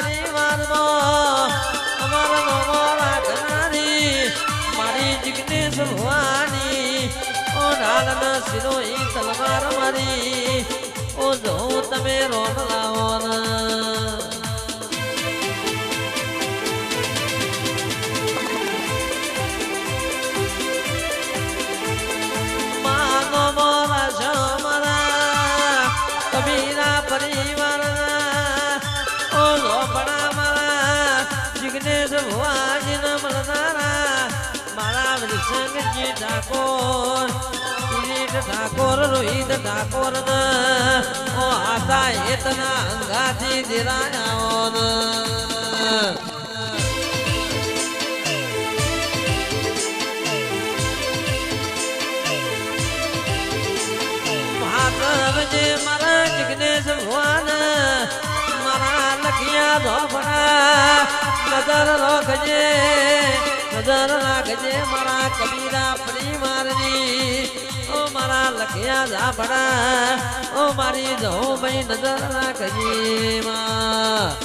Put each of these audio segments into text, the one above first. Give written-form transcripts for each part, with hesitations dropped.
પરિવારમાં અમારા મોરા ઘનારી મારી જિગ્નેશ ભવાની ઓ ઢાલન સિરોઈ તલવાર મારી ઓ જો તમે રોમ લાવો માનો મોરા શમરા કબીરા પરિવારના ઓ લોપડા મારા જિગ્નેશ ભુવાજી ન મળનારા મારા વૃષંગજી ઠાકોર ઠાકોર રોહિત ઠાકોર ઓ આતા એતના અંગાથી દિરાયાઓ મહાપ્રભજે મારા જિગ્નેશ ભગવાન મારા લખિયા ધોપડા નજર રાખજે મારા કબીરા પરિવારની ઓ મારા લખિયા ઝાપડા ઓ મારી જો ભાઈ નજર રાખજે માં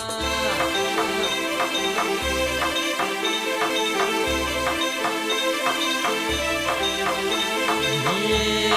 Yeah.